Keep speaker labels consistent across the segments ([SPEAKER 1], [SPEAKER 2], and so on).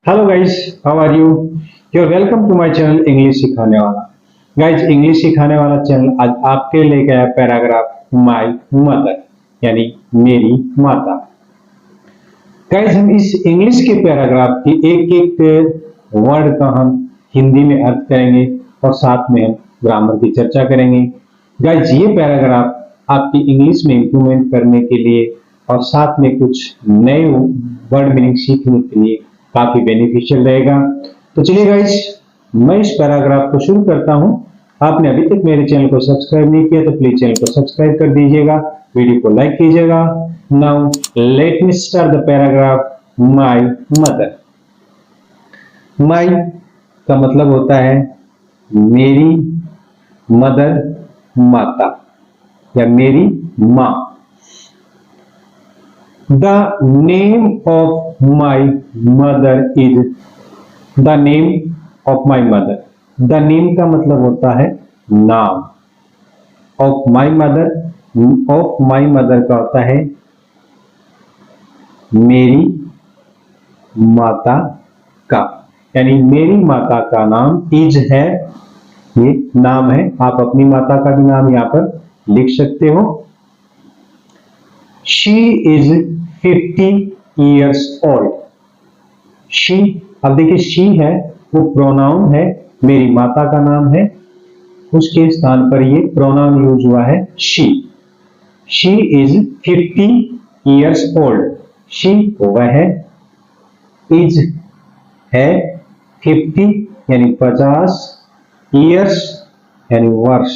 [SPEAKER 1] Hello guys, how are you? You are welcome to my channel English सिखाने वाला। Guys, English सिखाने वाला channel आज आपके लेके आया पैराग्राफ माय मदर, यानी मेरी माता। गाइस, हम इस इंग्लिश के पैराग्राफ की एक एक वर्ड का हम हिंदी में अर्थ करेंगे और साथ में हम ग्रामर की चर्चा करेंगे। गाइस, ये पैराग्राफ आपकी इंग्लिश में इंप्रूवमेंट करने के लिए और साथ में कुछ नए वर्ड मीनिंग सीखने के लिए काफी बेनिफिशियल रहेगा। तो चलिए गाइस, मैं इस पैराग्राफ को शुरू करता हूं। आपने अभी तक मेरे चैनल को सब्सक्राइब नहीं किया तो प्लीज चैनल को सब्सक्राइब कर दीजिएगा, वीडियो को लाइक कीजिएगा। Now let me start the paragraph my mother. My का मतलब होता है मेरी, मदर माता या मेरी माँ। The name of my mother is the name of my mother. The name का मतलब होता है नाम। Of my mother, of my mother का होता है मेरी माता का, यानी मेरी माता का नाम इज है, ये नाम है। आप अपनी माता का भी नाम यहाँ पर लिख सकते हो। She is 50 years old. She, अब देखिए she है वो प्रोनाउन है, मेरी माता का नाम है, उसके स्थान पर ये प्रोनाउन यूज हुआ है she. She is 50 years old. She वह है, is है 50 यानी 50, years यानी वर्ष,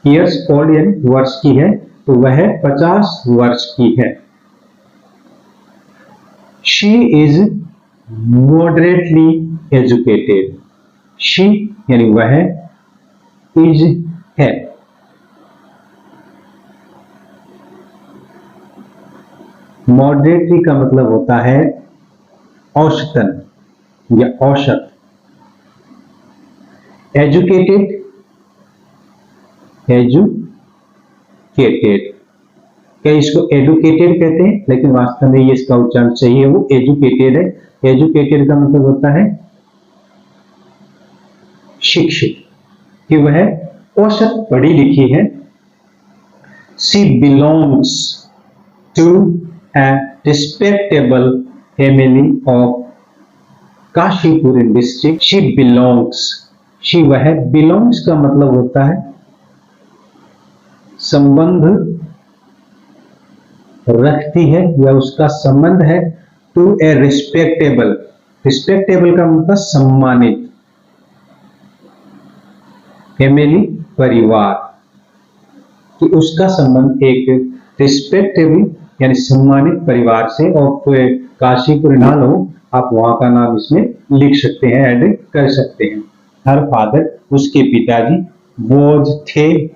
[SPEAKER 1] years old यानी वर्ष की है, तो वह 50 वर्ष की है। She is moderately educated. She यानी वह, is है। Moderately का मतलब होता है औसतन या औसत। Educated, एजुकेटेड, क्या इसको एडुकेटेड कहते हैं, लेकिन वास्तव में ये इसका उच्चारण सही है, वो एजुकेटेड है। एजुकेटेड का मतलब होता है शिक्षित, कि वह औसत पढ़ी लिखी है। She belongs to a respectable family of Kashipur district. She belongs, she वह, बिलोंग्स का मतलब होता है संबंध रखती है या उसका संबंध है, टू ए रिस्पेक्टेबल, रिस्पेक्टेबल का मतलब सम्मानित, फैमिली परिवार, कि उसका संबंध एक रिस्पेक्टेबल यानी सम्मानित परिवार से। और काशीपुर ना लो, आप वहां का नाम इसमें लिख सकते हैं, ऐड कर सकते हैं। हर फादर, उसके पिताजी, वॉज थे,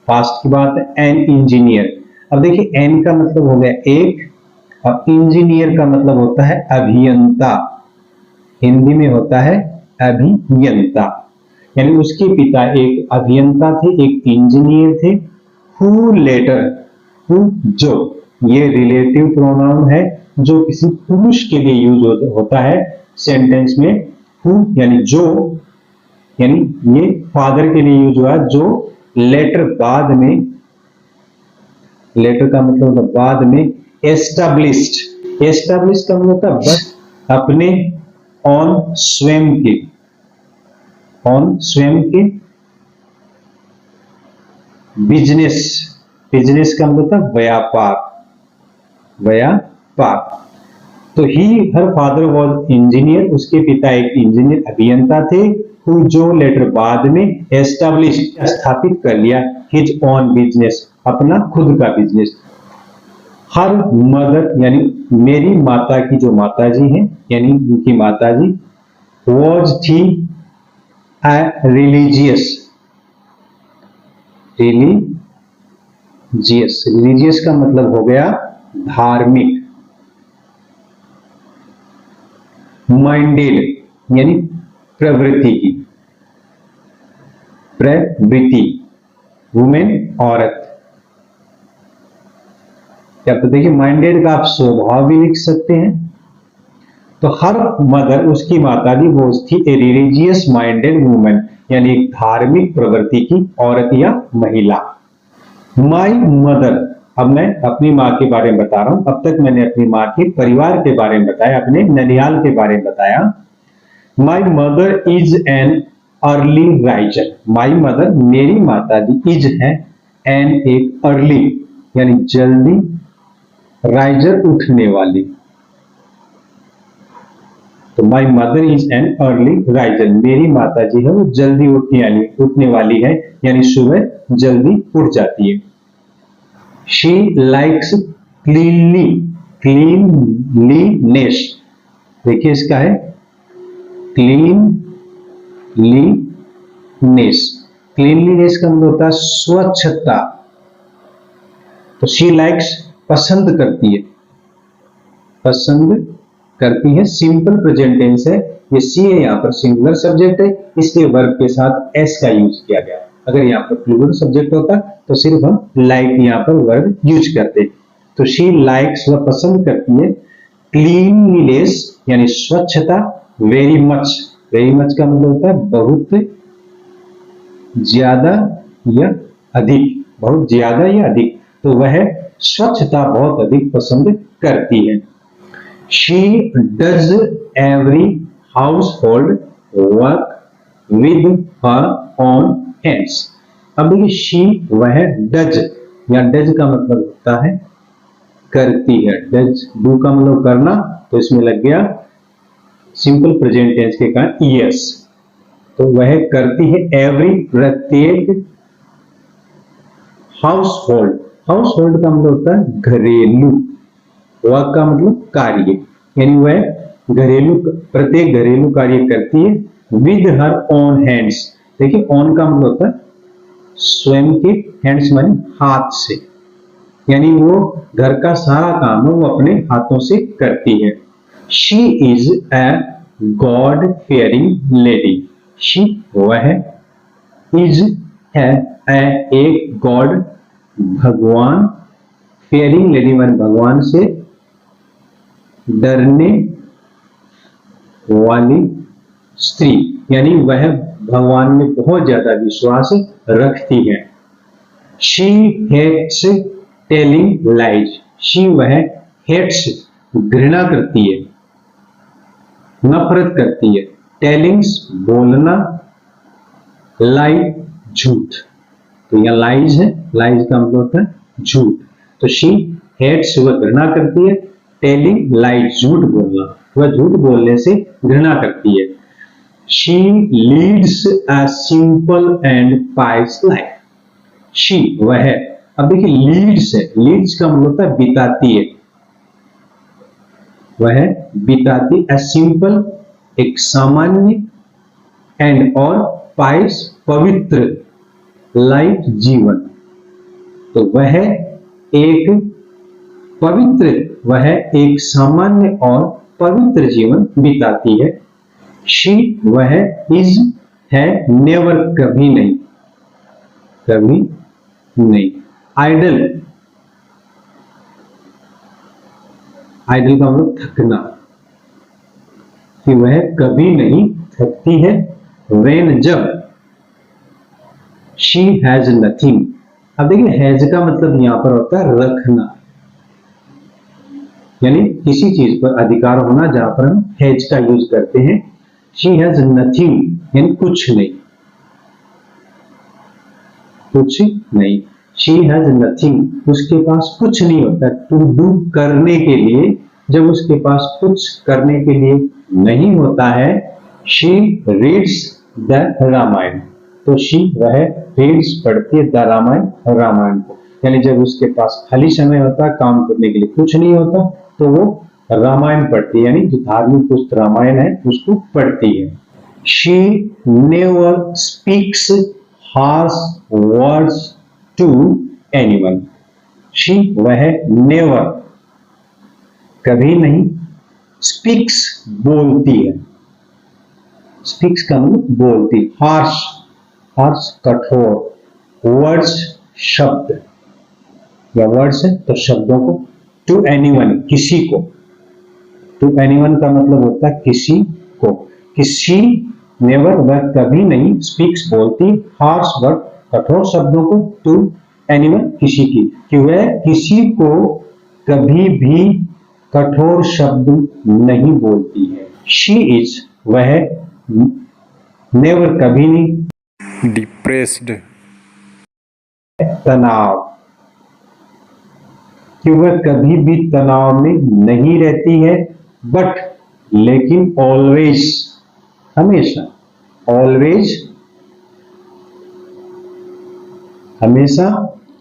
[SPEAKER 1] पास्ट की बात है, एन इंजीनियर। अब देखिए एन का मतलब हो गया एक, और इंजीनियर का मतलब होता है अभियंता, हिंदी में होता है अभियंता, यानी उसके पिता एक अभियंता थे, एक इंजीनियर थे। हु लेटर, हु जो, ये रिलेटिव प्रोनाउन है जो किसी पुरुष के लिए यूज होता है सेंटेंस में। हु यानी जो, यानी ये फादर के लिए यूज हुआ, जो लेटर बाद में, लेटर का मतलब होता है बाद में, एस्टैब्लिश्ड, एस्टैब्लिश का मतलब होता है बस, अपने, ऑन स्वयं के, ऑन स्वयं के, बिजनेस, बिजनेस का मतलब होता है व्यापार, व्यापार। तो ही, हर फादर वॉज इंजीनियर, उसके पिता एक इंजीनियर अभियंता थे। हु जो लेटर बाद में एस्टैब्लिश स्थापित कर लिया, हिज ऑन बिजनेस, अपना खुद का बिजनेस। हर मदर यानी मेरी माता की जो माताजी हैं, यानी उनकी माताजी, वॉज थी ए रिलीजियस, रिलीजियस, रिलीजियस का मतलब हो गया धार्मिक। माइंडेड यानी प्रवृत्ति की, प्रवृत्ति, वुमेन औरत। क्या तो देखिए माइंडेड का आप स्वभाव भी लिख सकते हैं, तो हर मदर, उसकी माता भी वो थी ए रिलीजियस माइंडेड वुमन, यानी एक धार्मिक प्रवृत्ति की औरत या महिला। माई मदर, अब मैं अपनी माँ के बारे में बता रहा हूं। अब तक मैंने अपनी माँ के परिवार के बारे में बताया, अपने ननिहाल के बारे में बताया। My mother is an early riser. My mother, मेरी माता जी, इज है एन, एक अर्ली यानी जल्दी, राइजर उठने वाली। तो my mother is an early riser, मेरी माता जी है वो जल्दी उठने वाली है, यानी सुबह जल्दी उठ जाती है। She likes cleanliness. देखिए इसका है क्लीनलीनेस। क्लीनलीनेस का मतलब होता है स्वच्छता। तो शी लाइक्स पसंद करती है, पसंद करती है, सिंपल प्रेजेंट टेंस है। ये सी है, यहाँ पर सिंगुलर सब्जेक्ट है, इसलिए वर्ब के साथ एस का यूज किया गया। अगर यहाँ पर प्लूरल सब्जेक्ट होता तो सिर्फ हम लाइक यहाँ पर वर्ब यूज करते। तो शी लाइक्स, वह पसंद करती है, क्लीनलीनेस यानी स्वच्छता, वेरी मच। वेरी मच का मतलब होता है बहुत ज्यादा या अधिक, बहुत ज्यादा या अधिक। तो वह स्वच्छता बहुत अधिक पसंद करती है। She does every house hold work with her own hands. अब देखिए शी, वह डज, या डज का मतलब होता है करती है। डज, डू का मतलब करना, तो इसमें लग गया सिंपल प्रेजेंट टेंस के कारण यस। तो वह करती है एवरी, प्रत्येक, हाउस होल्ड। हाउस होल्ड का मतलब होता है घरेलू, वर्क का मतलब कार्य, यानी वह घरेलू, प्रत्येक घरेलू कार्य करती है विद हर ओन हैंड्स। देखिए ऑन का मतलब होता है स्वयं के, हैंड्स माने हाथ से, यानी वो घर का सारा काम है वो अपने हाथों से करती है। She is a god fearing lady. She, वह, इज है एक गॉड, भगवान, फेयरिंग लेडी माने भगवान से डरने वाली स्त्री, यानी वह भगवान में बहुत ज्यादा विश्वास रखती है। She hates telling lies. She, वह, हेट्स, घृणा करती है, नफरत करती है, टेलिंग्स, बोलना, लाई, झूठ। तो यह लाइज है, लाइज का मतलब होता है झूठ। तो शी हेट्स, वह घृणा करती है, टेलिंग लाइज, झूठ बोलना, वह झूठ बोलने से घृणा करती है। She leads a simple and price life. She, वह, अब देखिए लीड्स है, लीड्स का मतलब होता है बिताती है, वह बिताती, अ सिंपल, एक सामान्य, एंड और पाइस, पवित्र, लाइफ, जीवन। तो वह एक पवित्र, वह एक सामान्य और पवित्र जीवन बिताती है। शी, वह, इज है, नेवर, कभी नहीं, कभी नहीं। आइडल, आइडल का मतलब थकना, कि वह कभी नहीं थकती है। वेन, जब। She has nothing. अब देखिए हैज का मतलब यहां पर होता है रखना, यानी किसी चीज पर अधिकार होना, जहां पर हम हैज का यूज करते हैं। शी हैज नथिंग यानी कुछ नहीं, कुछ नहीं। शी हैज नथिंग, उसके पास कुछ नहीं होता। टू डू, करने के लिए, जब उसके पास कुछ करने के लिए नहीं होता है। She reads the Ramayan. तो शी, वह, रीड्स, पढ़ती है, द रामायण, रामायण को, यानी जब उसके पास खाली समय होता है, काम करने के लिए कुछ नहीं होता, तो वो रामायण पढ़ती है, यानी जो धार्मिक पुस्तक रामायण है उसको पढ़ती है। She never speaks harsh words to anyone. She, वह, नेवर, कभी नहीं, स्पीक्स, बोलती है, स्पीक्स का मतलब बोलती, हार्श, हार्श कठोर, वर्ड्स, शब्द, या वर्ड्स है तो शब्दों को, टू एनीवन, किसी को, टू एनीवन का मतलब होता है किसी को, किसी नेवर वह कभी नहीं, स्पीक्स बोलती, हार्श वर्ड कठोर शब्दों को, टू एनीवन किसी की, कि वह किसी को कभी भी कठोर शब्द नहीं बोलती है। शी इज वह नेवर कभी नहीं,
[SPEAKER 2] डिप्रेस्ड
[SPEAKER 1] तनाव, कि वह कभी भी तनाव में नहीं रहती है, बट लेकिन ऑलवेज हमेशा, ऑलवेज हमेशा,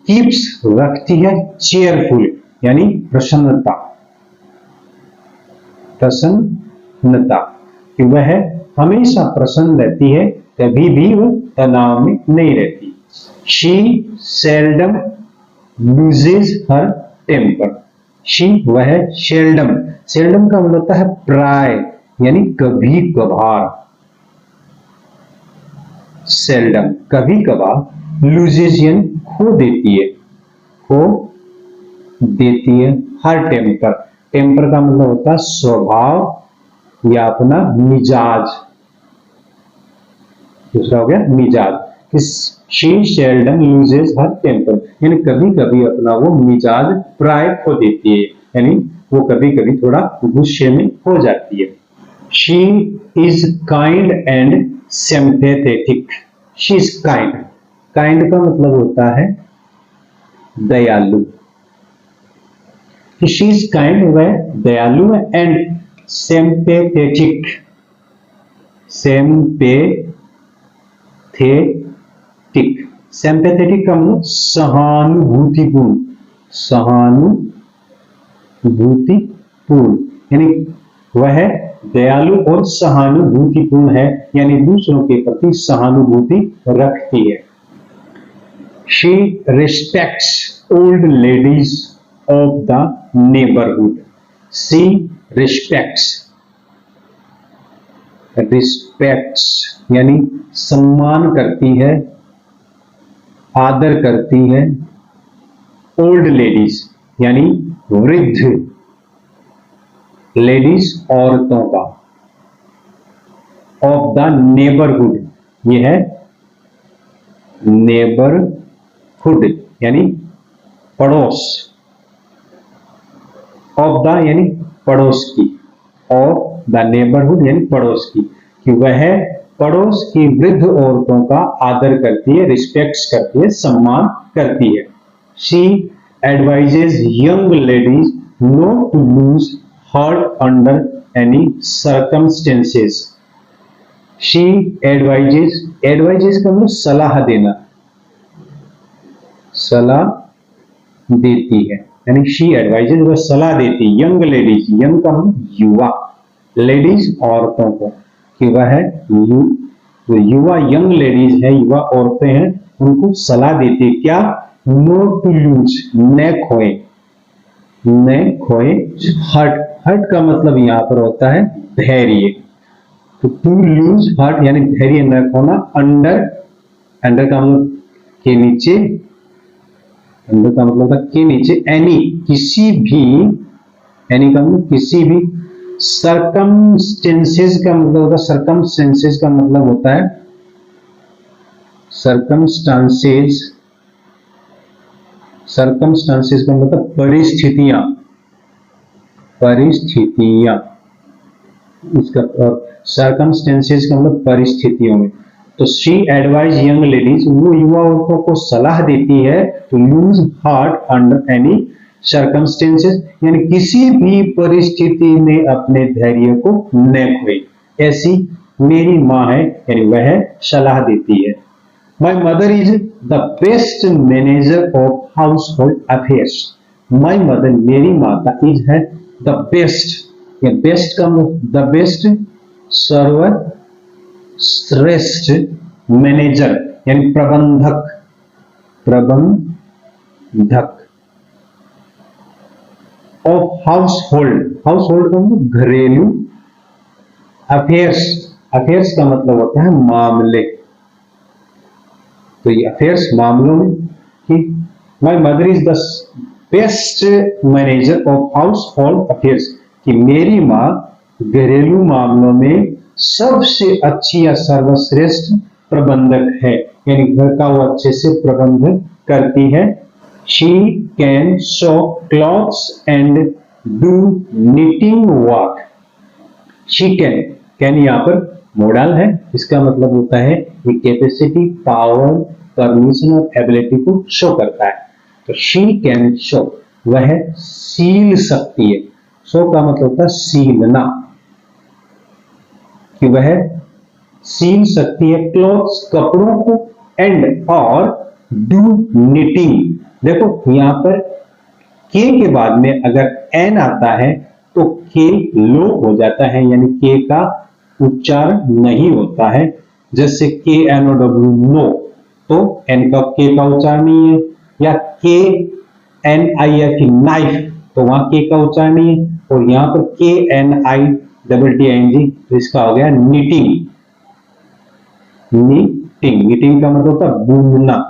[SPEAKER 1] कीप्स रखती है, चेयरफुल यानी प्रसन्नता, प्रसन्नता, कि वह हमेशा प्रसन्न रहती है, कभी भी वह तनाव में नहीं रहती। She seldom loses her temper, she वह सेल्डम, सेल्डम का मतलब होता है प्राय यानी कभी कभार, सेल्डम कभी कभार, लूजेज यानी खो देती है, खो देती है, हर टेम्पर, टेम्पर का मतलब होता है स्वभाव या अपना मिजाज, दूसरा हो गया मिजाज। She seldom loses her temper यानी कभी कभी अपना वो मिजाज प्राय खो देती है, यानी वो कभी कभी थोड़ा गुस्से में हो जाती है। She is kind and sympathetic, she is kind, kind का मतलब होता है दयालु, शी इज काइंड वह दयालु है, एंड सिंपैथेटिक, सिंपैथेटिक, सिंपैथेटिक का मतलब सहानुभूतिपूर्ण, सहानुभूतिपूर्ण यानी वह दयालु और सहानुभूतिपूर्ण है, यानी दूसरों के प्रति सहानुभूति रखती है। She respects old ladies of the neighbourhood, she respects, respects यानी सम्मान करती है, आदर करती है, ओल्ड लेडीज यानी वृद्ध, लेडीज औरतों का, ऑफ द नेबरहुड यह है नेबरहुड यानी पड़ोस, ऑफ द यानी पड़ोस की, ऑफ द नेबरहुड यानी पड़ोस की, कि वह पड़ोस की वृद्ध औरतों का आदर करती है, रिस्पेक्ट करती है, सम्मान करती है। She advises young ladies not to lose heart under any circumstances, she advises, advises का मतलब सलाह देना, सलाह देती है, यानी शी एडवाइजेज वह सलाह देती, यंग लेडीज, यंग का मतलब युवा, लेडीज औरतों को, कि वह युवा यंग लेडीज है, युवा औरतें हैं, उनको सलाह देती है क्या, नॉट टू लूज न खोए, न खोए, हर्ट, हर्ट का मतलब यहां पर होता है धैर्य, तो टू लूज हर्ट यानी धैर्य न खोना, अंडर, अंडर का मतलब के नीचे, अंडर का मतलब होता के नीचे, एनी किसी भी, एनी का मतलब किसी भी, सर्कमस्टेंसेस का मतलब होता है, सर्कमस्टेंसेस का मतलब होता है सर्कमस्टांसेस, सर्कमस्टांसेस का मतलब परिस्थितियां, परिस्थितियां, इसका सर्कमस्टेंसेस का मतलब परिस्थितियों में, तो शी एडवाइज यंग लेडीज वो युवा औरतों को सलाह देती है to lose heart under any circumstances यानी किसी भी परिस्थिति में अपने धैर्य को न खोए, ऐसी मेरी माँ है, यानी वह सलाह देती है। My mother is the best manager of house hold affairs, my mother मेरी माता इज है द बेस्ट, या बेस्ट का द बेस्ट सर्वश्रेष्ठ मैनेजर यानी प्रबंधक, प्रबंधक of house hold, house hold का मतलब घरेलू, अफेयर्स, अफेयर्स का मतलब होता है मामले, तो ये अफेयर्स मामलों में, कि my mother is the best manager of house hold affairs, कि मेरी माँ घरेलू मामलों में सबसे अच्छी या सर्वश्रेष्ठ प्रबंधक है, यानी घर का वो अच्छे से प्रबंधन करती है। She can sew clothes and do knitting work। She can यहाँ पर मॉडल है, इसका मतलब होता है ये कैपेसिटी, पावर, परमिशन और एबिलिटी को शो करता है। तो शी कैन शो, वह सील सकती है। शो का मतलब होता है सीलना, कि वह सील सकती है क्लॉथ्स, कपड़ों को, एंड और डू निटिंग। देखो यहां पर के बाद में अगर एन आता है तो के लोप हो जाता है, यानी के का उच्चारण नहीं होता है। जैसे के एन ओ डब्ल्यू नो, तो एन का के का उच्चारण नहीं है, या के एन आई एफ नाइफ, तो वहां के का उच्चारण नहीं है। और यहां पर के N I double T I N G, तो इसका हो गया निटिंग। निटिंग का मतलब होता है बुनना।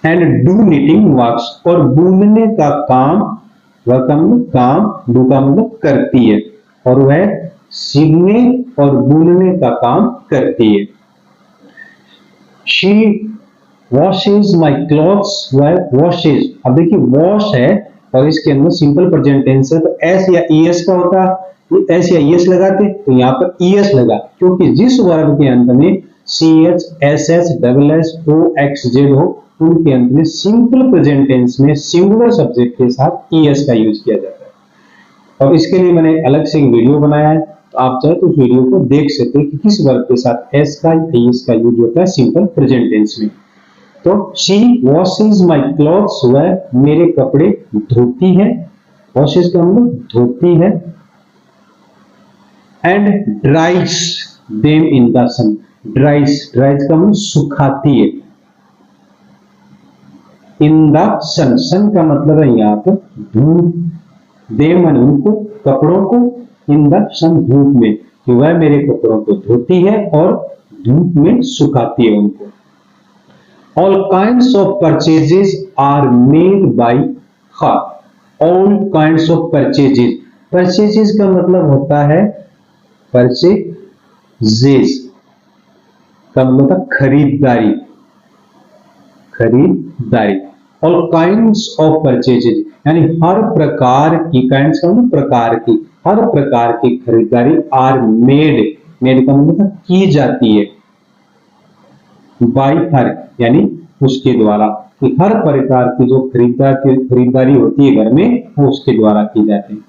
[SPEAKER 1] एंड डू निटिंग वर्क्स, और बुनने का काम, वह काम, डू का मतलब करती है, और वह सीखने और बुनने का काम करती है। शी वॉशेज माई क्लॉथ्स, वह वॉशेज, अब देखिए वॉश है और इसके अंदर सिंपल प्रेजेंट टेंस है, तो एस या ईएस का होता, एस या ईएस लगाते, तो यहाँ पर ईएस लगा, क्योंकि जिस वर्ब के अंत में C H S S double S O X Z हो, उनके अंत में सिंपल प्रेजेंट टेंस में सिंगुलर सब्जेक्ट के साथ ईएस का यूज किया जाता है। और इसके लिए मैंने अलग से एक वीडियो बनाया है, तो आप चाहे तो उस वीडियो को देख सकते हैं कि किस वर्ब के साथ एस का ईएस का यूज होता है सिंपल प्रेजेंट टेंस में। तो शी वॉशेज माई क्लॉथ्स, वह मेरे कपड़े धोती है, वॉशेज का मतलब धोती है, and dries them in the sun, dries का मतलब सुखाती है, इन द सन, सन का मतलब है यहाँ पर धूप, देम उनको, कपड़ों को, इन द सन धूप में, कि वह मेरे कपड़ों को धोती है और धूप में सुखाती है उनको। All kinds of purchases are made by her। All kinds of purchases, purchases का मतलब होता है purchases का मतलब होता है खरीदारी, खरीदारी। All kinds of purchases यानी हर प्रकार की, kinds का मतलब प्रकार की, हर प्रकार की खरीदारी are made, made का मतलब की जाती है, by her यानी उसके द्वारा, कि हर प्रकार की जो खरीदारी होती है घर में, वो उसके द्वारा की जाती है।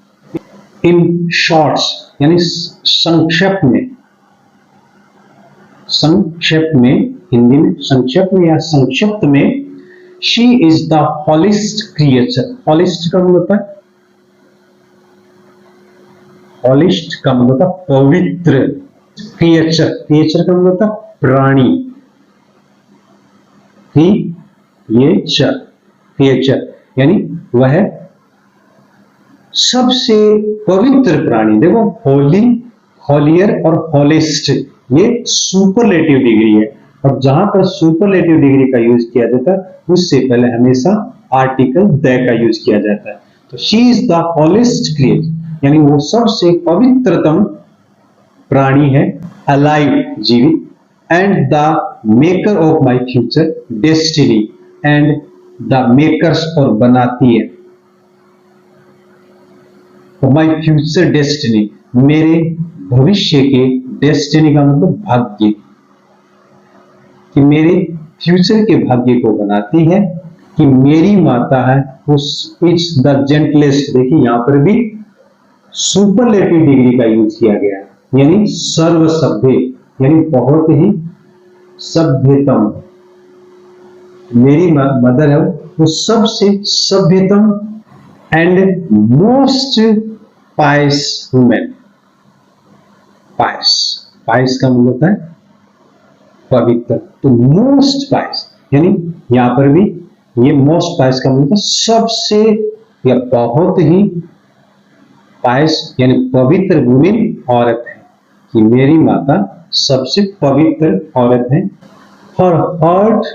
[SPEAKER 1] इन शॉर्ट्स यानी संक्षेप में, संक्षेप में, हिंदी में संक्षेप में या संक्षिप्त में, शी इज द हॉलिस्ट क्रिएचर। हॉलिस्ट का मतलब होता है, हॉलिस्ट का मतलब होता है पवित्र, क्रिएचर, क्रिएचर का मतलब होता है प्राणी, क्रिएचर यानी वह सबसे पवित्र प्राणी। देखो होली, हॉलियर और हॉलिस्ट ये सुपरलेटिव डिग्री है, और जहां पर सुपरलेटिव डिग्री का यूज किया जाता है उससे पहले हमेशा आर्टिकल द का यूज किया जाता है। तो शी इज द हॉलिस्ट क्रिएचर यानी वो सबसे पवित्रतम प्राणी है, अलाइव जीवित, and the maker of my future destiny, and the makers और बनाती है, माई फ्यूचर डेस्टिनी मेरे भविष्य के, डेस्टिनी का मतलब भाग्य, कि मेरे फ्यूचर के भाग्य को बनाती है, कि मेरी माता है वो इज द जेंटलेस्ट। देखिए यहां पर भी सुपरलेटिव डिग्री का यूज किया गया, यानी सर्वसभ्य, यानी बहुत ही सभ्यतम। मेरी मदर है वो सबसे सभ्यतम, एंड मोस्ट पायस वुमेन। पायस, पायस का मतलब होता है पवित्र, तो मोस्ट पायस यानी यहां पर भी ये मोस्ट पायस का मतलब सबसे या बहुत ही पायस यानी पवित्र वुमेन औरत है, कि मेरी माता सबसे पवित्र औरत है। Her heart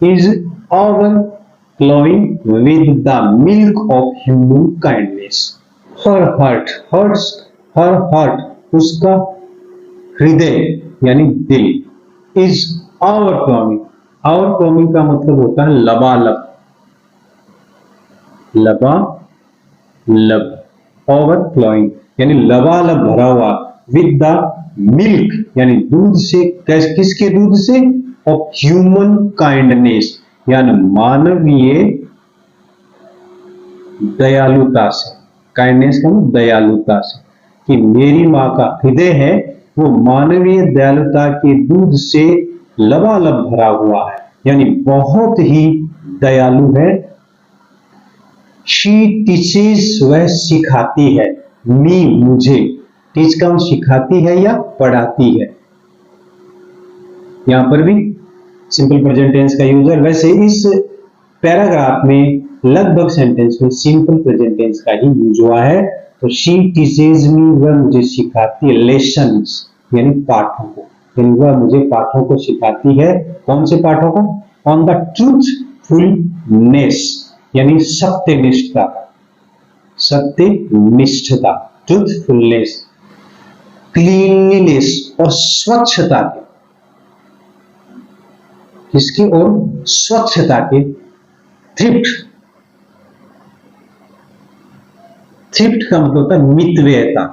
[SPEAKER 1] is over flowing with the milk of human kindness. Her heart, उसका हृदय यानी दिल, is overflowing. overflowing का मतलब होता है लबालब, लबालब, overflowing यानी लबालब भरा हुआ, with the milk यानी दूध से, किसके दूध से, of human kindness यानी मानवीय दयालुता से, काइंडनेस का मतलब दयालुता से, कि मेरी माँ का हृदय है वो मानवीय दयालुता के दूध से लबालब भरा हुआ है, यानी बहुत ही दयालु है। शी टीचेस, वह सिखाती है, मी मुझे, टीच का सिखाती है या पढ़ाती है, यहां पर भी सिंपल प्रेजेंट टेंस का यूज है। वैसे इस पैराग्राफ में लगभग सेंटेंस में सिंपल प्रेजेंट टेंस का ही यूज हुआ है। तो शी टीचेज मी, वह मुझे सिखाती है, लेसन्स यानी पाठों को, यानी वह मुझे पाठों को सिखाती है। कौन से पाठों को? ऑन द ट्रूथफुलनेस यानी सत्यनिष्ठता, सत्यनिष्ठता, ट्रूथफुलनेस, क्लीनलीनेस और स्वच्छता के, किसकी ओर? स्वच्छता के। थ्रिफ्ट, थ्रिफ्ट का मतलब होता है मितव्ययता,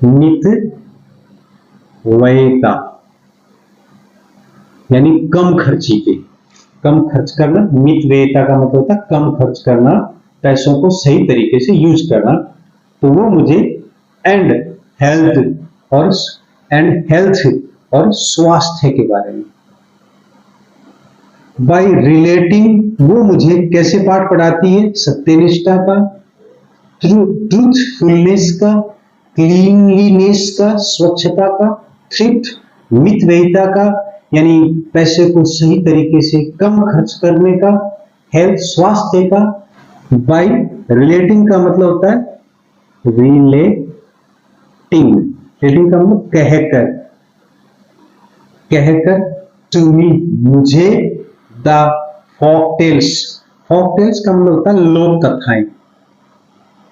[SPEAKER 1] मितव्ययता यानी कम खर्ची के, कम खर्च करना। मितव्ययता का मतलब होता है कम खर्च करना, पैसों को सही तरीके से यूज करना। तो वो मुझे एंड हेल्थ और स्वास्थ्य के बारे में, बाय रिलेटिंग, वो मुझे कैसे पाठ पढ़ाती है? सत्यनिष्ठा का, ट्रूथफुलनेस का, क्लीनलीनेस का, स्वच्छता का, थ्रिफ्ट मितव्ययिता का यानी पैसे को सही तरीके से कम खर्च करने का, हेल्थ स्वास्थ्य का, बाय रिलेटिंग का मतलब होता है रिलेटिंग, रिलेटिंग का मतलब कहकर, कहकर, टू मी मुझे, द फॉकटेल्स, फॉकटेल्स का मतलब होता है लोक कथाएं,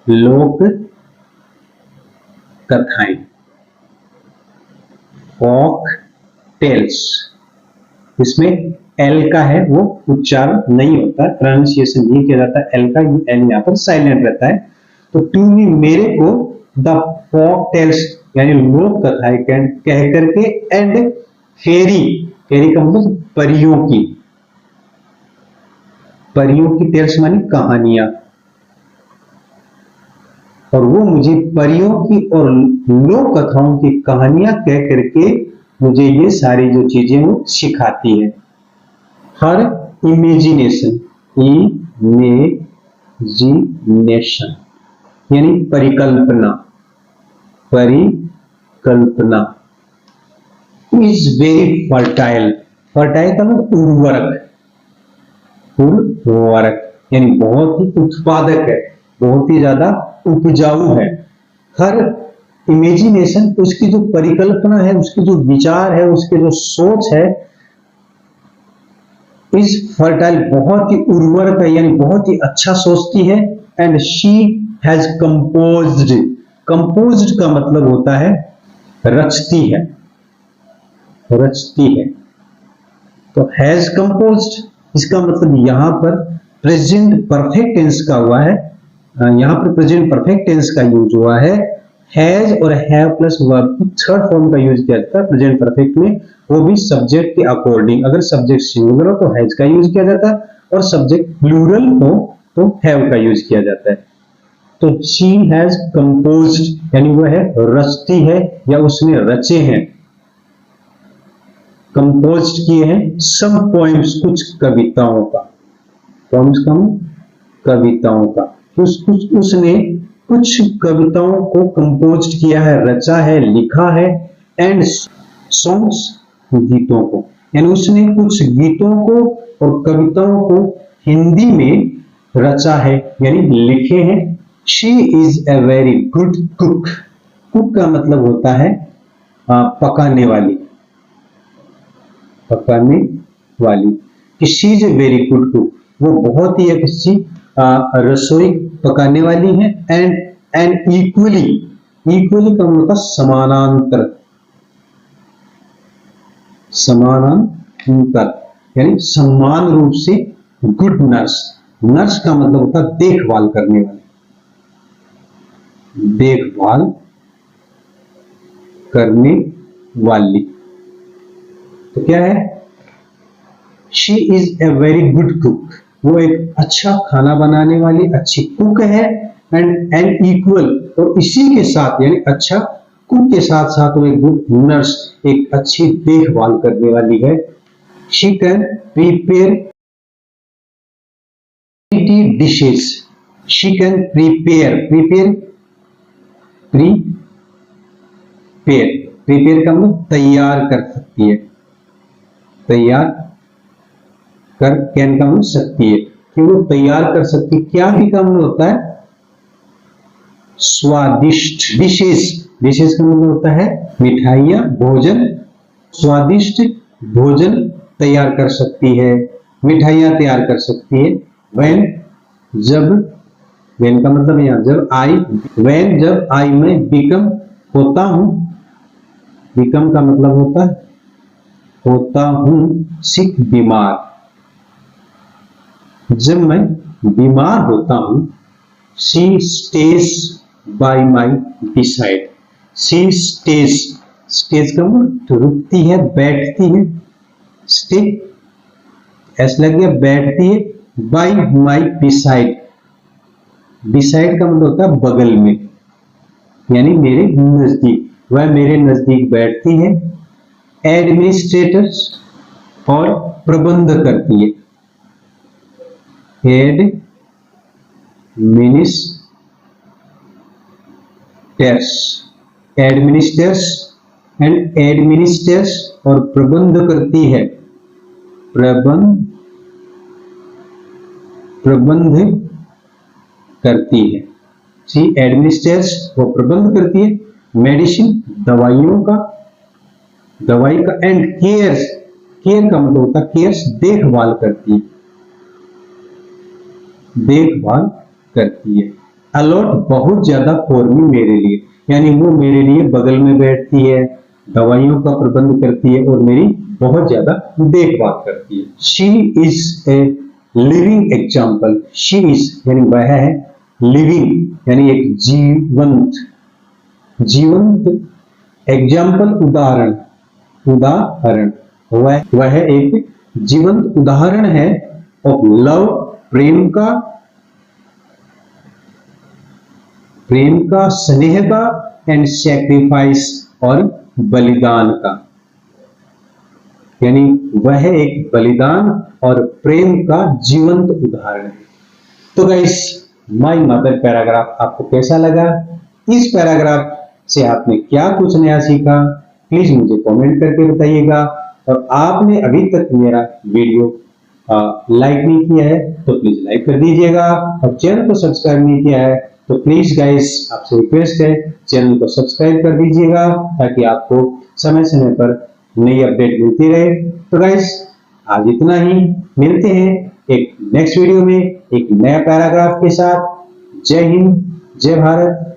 [SPEAKER 1] लोक कथाएं, फॉक टेल्स, इसमें एल का है वो उच्चारण नहीं होता, प्रोनाउंसिएशन नहीं किया जाता एल का, एल यहाँ पर साइलेंट रहता है। तो टू मी मेरे को, द फॉक टेल्स यानी लोक कथाएं कह करके, एंड फेरी, फेरी का मतलब परियों की, परियों की टेल्स मानी कहानियां, और वो मुझे परियों की और लोक कथाओं की कहानियां कह करके मुझे ये सारी जो चीजें वो सिखाती है। हर इमेजिनेशन, इमेजिनेशन यानी परिकल्पना, परिकल्पना, इज वेरी फर्टाइल, फर्टाइल का मतलब उर्वरक, उर्वरक यानी बहुत ही उत्पादक है, बहुत ही ज्यादा उपजाऊ है। हर इमेजिनेशन, उसकी जो परिकल्पना है, उसकी जो विचार है, उसके जो सोच है, इज फर्टाइल बहुत ही उर्वरक है यानी बहुत ही अच्छा सोचती है। And she has composed, composed का मतलब होता है रचती है, रचती है। तो हैज कंपोज्ड इसका मतलब यहां पर प्रेजेंट परफेक्ट टेंस का हुआ है, यहां पर प्रेजेंट परफेक्ट टेंस का यूज हुआ है। हैज और हैव प्लस वर्ब की थर्ड फॉर्म का यूज किया जाता है प्रेजेंट परफेक्ट में, वो भी सब्जेक्ट के अकॉर्डिंग। अगर सब्जेक्ट सिंगुलर हो तो हैज का यूज किया जाता है, और सब्जेक्ट प्लूरल हो तो हैव का यूज किया जाता है। तो शी हैज कंपोज्ड यानी वह है रचती है या उसने रचे हैं, कंपोज्ड किए हैं, सम पोएम्स कुछ कविताओं का, पोएम्स का कविताओं का, उसने कुछ कविताओं को कंपोज्ड किया है, रचा है, लिखा है। एंड सॉन्ग्स गीतों को, यानी उसने कुछ गीतों को और कविताओं को हिंदी में रचा है यानी लिखे हैं। She is a very good cook, cook का मतलब होता है पकाने वाली, पकाने वाली। कि she is a very good cook, वो बहुत ही अच्छी रसोई पकाने वाली है। एंड इक्वली, इक्वली का मतलब समानांतर, समानांतर यानी समान रूप से गुड नर्स। नर्स का मतलब होता है देखभाल करने वाली, देखभाल करने वाली। तो क्या है, she is a very good cook, वो एक अच्छा खाना बनाने वाली अच्छी कुक है। एंड इक्वल, और इसी के साथ यानी अच्छा कुक के साथ साथ वो एक गुड नर्स, एक अच्छी देखभाल करने वाली है। She can prepare dishes, she can prepare, prepare prepare prepare का मतलब तैयार कर सकती है, तैयार कर, कैन का मतलब सकती है, कि वो तैयार कर सकती है। क्या भी का मतलब होता है स्वादिष्ट। डिशेस, डिशेस का मतलब होता है मिठाइयाँ, भोजन। स्वादिष्ट भोजन तैयार कर सकती है, मिठाइयाँ तैयार कर सकती है। व्हेन, जब, व्हेन का मतलब यहाँ जब, आई, व्हेन जब, आई मैं, बिकम होता हूँ, बिकम का मतलब होता है होता हूँ, सिक बीमार, जब मैं बीमार होता हूँ। She stage by my beside, she stage, stage का मतलब रुकती है, बैठती है। स्टे ऐसा लग गया, बैठती है। बाय माई बिसाइड, बिसाइड का मतलब होता है बगल में, यानी मेरे नजदीक, वह मेरे नजदीक बैठती है। एडमिनिस्ट्रेटर्स, और प्रबंध करती है। एडमिनिस्ट्रेटर्स, एडमिनिस्ट्रेटर्स एंड एडमिनिस्ट्रेटर्स, और प्रबंध करती है, प्रबंध करती है। सी एडमिनिस्ट्रेट्स, वो प्रबंध करती है। मेडिसिन, दवाइयों का, दवाई का। एंड केयर्स, केयर का मतलब होता है केयर्स, देखभाल करती है, देखभाल करती है। अलॉट, बहुत ज्यादा, फॉर मी, मेरे लिए, यानी वो मेरे लिए बगल में बैठती है, दवाइयों का प्रबंध करती है और मेरी बहुत ज्यादा देखभाल करती है। She is a living example, she is यानी वह है, लिविंग यानी एक जीवंत, जीवंत, एग्जाम्पल उदाहरण, उदाहरण, वह एक जीवंत उदाहरण है। ऑफ लव, प्रेम का, प्रेम का, स्नेह का। एंड सैक्रिफाइस, और बलिदान का, यानी वह एक बलिदान और प्रेम का जीवंत उदाहरण है। तो गाइस, माय मदर पैराग्राफ आपको कैसा लगा? इस पैराग्राफ से आपने क्या कुछ नया सीखा? प्लीज मुझे कमेंट करके बताइएगा। और आपने अभी तक मेरा वीडियो लाइक नहीं किया है तो प्लीज लाइक कर दीजिएगा, और चैनल को सब्सक्राइब नहीं किया है तो प्लीज गाइस आपसे रिक्वेस्ट है चैनल को सब्सक्राइब कर दीजिएगा, ताकि आपको समय समय पर नई अपडेट मिलती रहे। तो गाइस, आज इतना ही, मिलते हैं एक नेक्स्ट वीडियो में एक नया पैराग्राफ के साथ। जय हिंद, जय भारत।